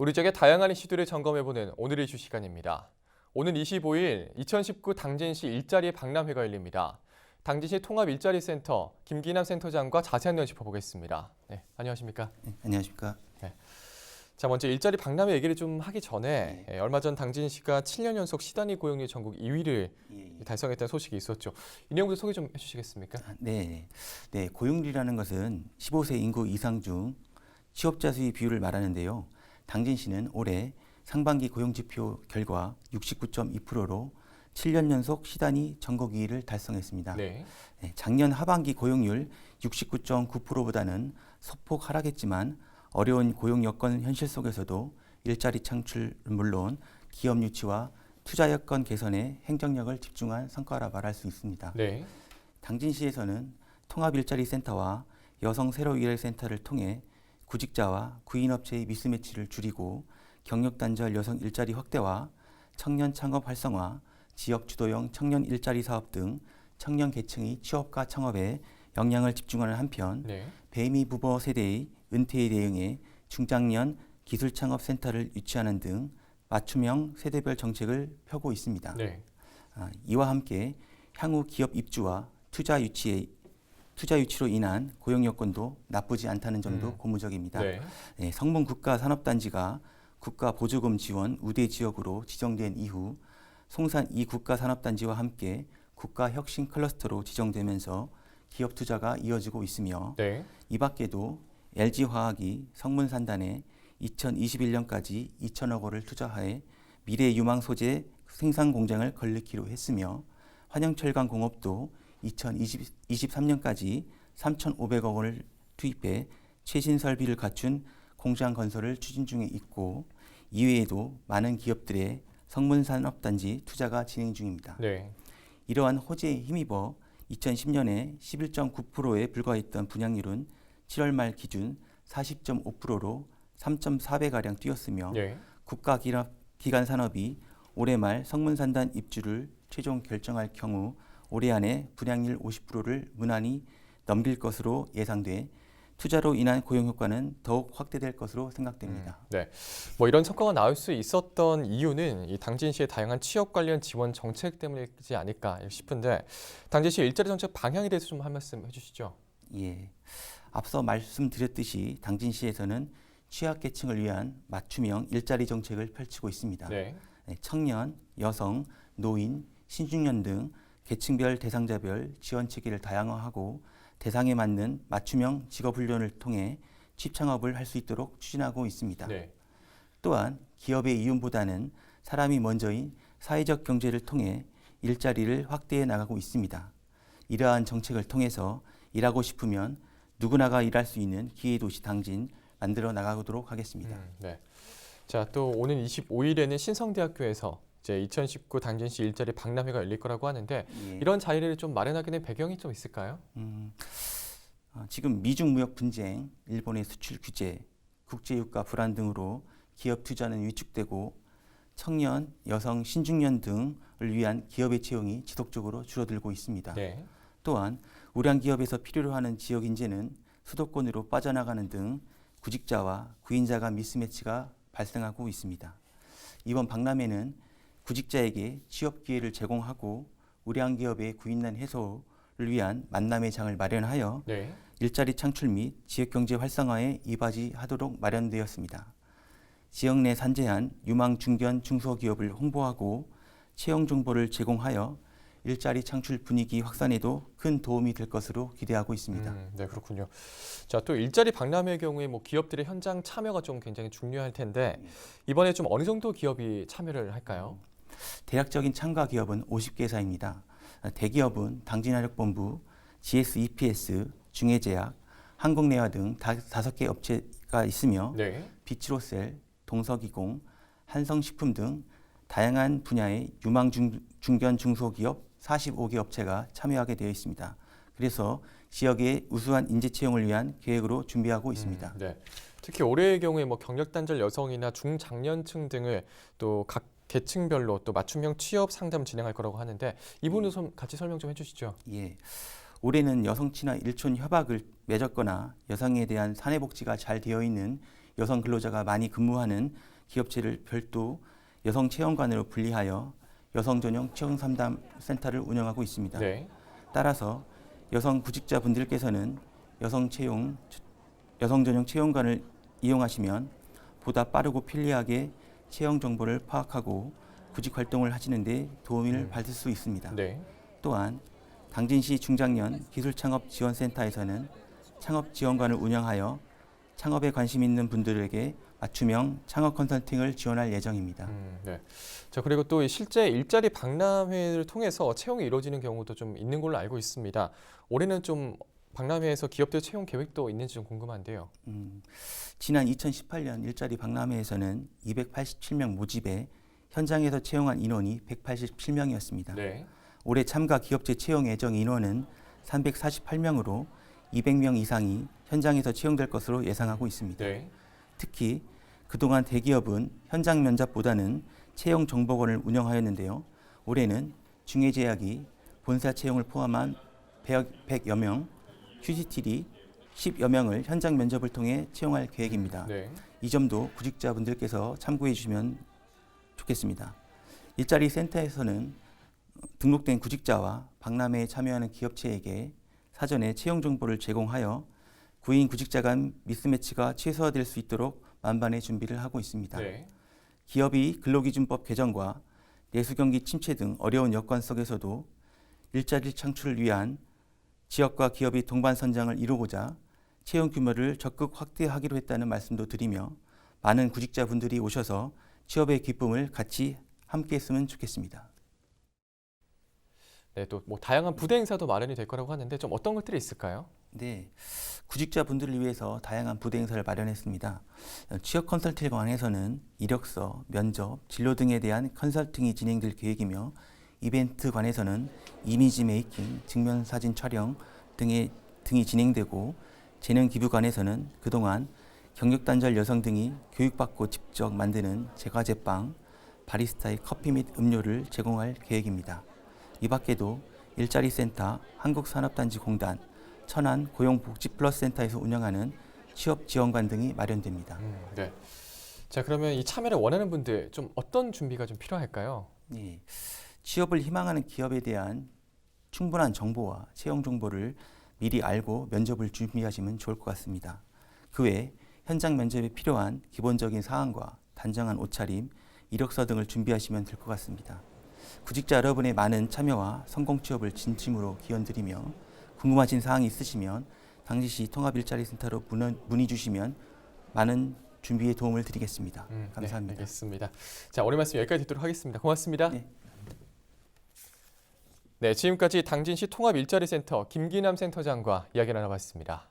우리 지역의 다양한 이슈들을 점검해보는 오늘의 이슈 시간입니다. 오는 25일 2019 당진시 일자리 박람회가 열립니다. 당진시 통합일자리센터 김기남 센터장과 자세한 내용 짚어보겠습니다. 네, 안녕하십니까? 네, 안녕하십니까? 네. 자, 먼저 일자리 박람회 얘기를 좀 하기 전에 얼마 전 당진시가 7년 연속 시단위 고용률 전국 2위를 달성했다는 소식이 있었죠. 이 내용도 소개 좀 해주시겠습니까? 네, 고용률이라는 것은 15세 인구 이상 중 취업자 수의 비율을 말하는데요. 당진시는 올해 상반기 고용지표 결과 69.2%로 7년 연속 시단위 전국 2위를 달성했습니다. 네. 작년 하반기 고용률 69.9%보다는 소폭 하락했지만 어려운 고용 여건 현실 속에서도 일자리 창출은 물론 기업 유치와 투자 여건 개선에 행정력을 집중한 성과라 말할 수 있습니다. 네. 당진시에서는 통합일자리센터와 여성 새로일자리센터를 통해 구직자와 구인업체의 미스매치를 줄이고 경력 단절 여성 일자리 확대와 청년 창업 활성화, 지역 주도형 청년 일자리 사업 등 청년 계층의 취업과 창업에 역량을 집중하는 한편 베이비 부머 세대의 은퇴에 대응해 중장년 기술창업센터를 유치하는 등 맞춤형 세대별 정책을 펴고 있습니다. 이와 함께 향후 기업 입주와 투자 유치로 인한 고용 여건도 나쁘지 않다는 점도 고무적입니다. 성문 국가산업단지가 국가보조금 지원 우대 지역으로 지정된 이후 송산 2국가산업단지와 함께 국가혁신 클러스터로 지정되면서 기업 투자가 이어지고 있으며 이 밖에도 LG화학이 성문산단에 2021년까지 2천억 원을 투자하여 미래 유망 소재 생산 공장을 건립키로 했으며 환영철강공업도 2023년까지 3,500억 원을 투입해 최신 설비를 갖춘 공장 건설을 추진 중에 있고 이외에도 많은 기업들의 성문산업단지 투자가 진행 중입니다. 이러한 호재에 힘입어 2010년에 11.9%에 불과했던 분양률은 7월 말 기준 40.5%로 3.4배가량 뛰었으며 국가기관 산업이 올해 말 성문산단 입주를 최종 결정할 경우 올해 안에 분양률 50%를 무난히 넘길 것으로 예상돼 투자로 인한 고용 효과는 더욱 확대될 것으로 생각됩니다. 뭐 이런 성과가 나올 수 있었던 이유는 이 당진시의 다양한 취업 관련 지원 정책 때문이지 않을까 싶은데 당진시 일자리 정책 방향에 대해서 좀 한 말씀 해주시죠. 앞서 말씀드렸듯이 당진시에서는 취약계층을 위한 맞춤형 일자리 정책을 펼치고 있습니다. 청년, 여성, 노인, 신중년 등 계층별 대상자별 지원 체계를 다양화하고 대상에 맞는 맞춤형 직업훈련을 통해 취업창업을 할 수 있도록 추진하고 있습니다. 또한 기업의 이윤보다는 사람이 먼저인 사회적 경제를 통해 일자리를 확대해 나가고 있습니다. 이러한 정책을 통해서 일하고 싶으면 누구나가 일할 수 있는 기회도시 당진 만들어 나가도록 하겠습니다. 자, 또 오는 25일에는 신성대학교에서 이제 2019 당진시 일자리 박람회가 열릴 거라고 하는데 이런 자리를 좀 마련하게 된 배경이 좀 있을까요? 지금 미중 무역 분쟁, 일본의 수출 규제, 국제유가 불안 등으로 기업 투자는 위축되고 청년, 여성, 신중년 등을 위한 기업의 채용이 지속적으로 줄어들고 있습니다. 또한 우량 기업에서 필요로 하는 지역 인재는 수도권으로 빠져나가는 등 구직자와 구인자 간 미스매치가 발생하고 있습니다. 이번 박람회는 구직자에게 취업 기회를 제공하고 우량 기업의 구인난 해소를 위한 만남의 장을 마련하여 일자리 창출 및 지역경제 활성화에 이바지하도록 마련되었습니다. 지역 내 산재한 유망 중견 중소기업을 홍보하고 채용 정보를 제공하여 일자리 창출 분위기 확산에도 큰 도움이 될 것으로 기대하고 있습니다. 그렇군요. 자, 또 일자리 박람회의 경우에 뭐 기업들의 현장 참여가 좀 굉장히 중요할 텐데 이번에 좀 어느 정도 기업이 참여를 할까요? 대략적인 참가 기업은 50개사입니다. 대기업은 당진화력본부, GS-EPS, 중해제약, 한국내화 등 5개 업체가 있으며 비치로셀, 동서기공, 한성식품 등 다양한 분야의 유망 중견 중소기업 45개 업체가 참여하게 되어 있습니다. 그래서 지역의 우수한 인재 채용을 위한 계획으로 준비하고 있습니다. 특히 올해의 경우에 뭐 경력 단절 여성이나 중장년층 등을 또 각 계층별로 또 맞춤형 취업 상담 진행할 거라고 하는데 이 부분도 좀 같이 설명 좀 해주시죠. 올해는 여성친화 일촌 협약을 맺었거나 여성에 대한 사내복지가 잘 되어 있는 여성 근로자가 많이 근무하는 기업체를 별도 여성 채용관으로 분리하여 여성 전용 채용 상담 센터를 운영하고 있습니다. 네. 따라서 여성 구직자분들께서는 여성 전용 채용관을 이용하시면 보다 빠르고 편리하게 채용 정보를 파악하고 구직 활동을 하시는 데 도움을 받을 수 있습니다. 네. 또한 당진시 중장년 기술창업지원센터에서는 창업지원관을 운영하여 창업에 관심 있는 분들에게 맞춤형 창업 컨설팅을 지원할 예정입니다. 네. 자, 그리고 또 실제 일자리 박람회를 통해서 채용이 이루어지는 경우도 좀 있는 걸로 알고 있습니다. 올해는 좀 박람회에서 기업들 채용 계획도 있는지 좀 궁금한데요. 지난 2018년 일자리 박람회에서는 287명 모집에 현장에서 채용한 인원이 187명이었습니다. 네. 올해 참가 기업체 채용 예정 인원은 348명으로 200명 이상이 현장에서 채용될 것으로 예상하고 있습니다. 네. 특히 그동안 대기업은 현장 면접보다는 채용 정보원을 운영하였는데요. 올해는 중해제약이 본사 채용을 포함한 100여 명, QCTD 10여 명을 현장 면접을 통해 채용할 계획입니다. 네. 이 점도 구직자분들께서 참고해 주시면 좋겠습니다. 일자리 센터에서는 등록된 구직자와 박람회에 참여하는 기업체에게 사전에 채용 정보를 제공하여 구인 구직자 간 미스매치가 최소화될 수 있도록 만반의 준비를 하고 있습니다. 네. 기업이 근로기준법 개정과 내수경기 침체 등 어려운 여건 속에서도 일자리 창출을 위한 지역과 기업의 동반 선장을 이루고자 채용 규모를 적극 확대하기로 했다는 말씀도 드리며 많은 구직자분들이 오셔서 취업의 기쁨을 같이 함께 했으면 좋겠습니다. 네, 또 뭐 다양한 부대 행사도 마련이 될 거라고 하는데 좀 어떤 것들이 있을까요? 네, 구직자분들을 위해서 다양한 부대 행사를 마련했습니다. 취업 컨설팅에 관해서는 이력서, 면접, 진로 등에 대한 컨설팅이 진행될 계획이며 이벤트 관해서는 이미지 메이킹, 증명 사진 촬영 등이 진행되고 재능 기부 관해서는 그동안 경력단절 여성 등이 교육받고 직접 만드는 제과제빵, 바리스타의 커피 및 음료를 제공할 계획입니다. 이 밖에도 일자리센터, 한국산업단지공단, 천안 고용복지플러스센터에서 운영하는 취업지원관 등이 마련됩니다. 네. 자, 그러면 이 참여를 원하는 분들 좀 어떤 준비가 좀 필요할까요? 예, 취업을 희망하는 기업에 대한 충분한 정보와 채용 정보를 미리 알고 면접을 준비하시면 좋을 것 같습니다. 그 외 현장 면접에 필요한 기본적인 사항과 단정한 옷차림, 이력서 등을 준비하시면 될 것 같습니다. 구직자 여러분의 많은 참여와 성공 취업을 진심으로 기원드리며 궁금하신 사항이 있으시면 당진시 통합일자리센터로 문의 주시면 많은 준비에 도움을 드리겠습니다. 감사합니다. 네, 알겠습니다. 자, 오늘 말씀 여기까지 듣도록 하겠습니다. 고맙습니다. 네. 네, 지금까지 당진시 통합일자리센터 김기남 센터장과 이야기 나눠봤습니다.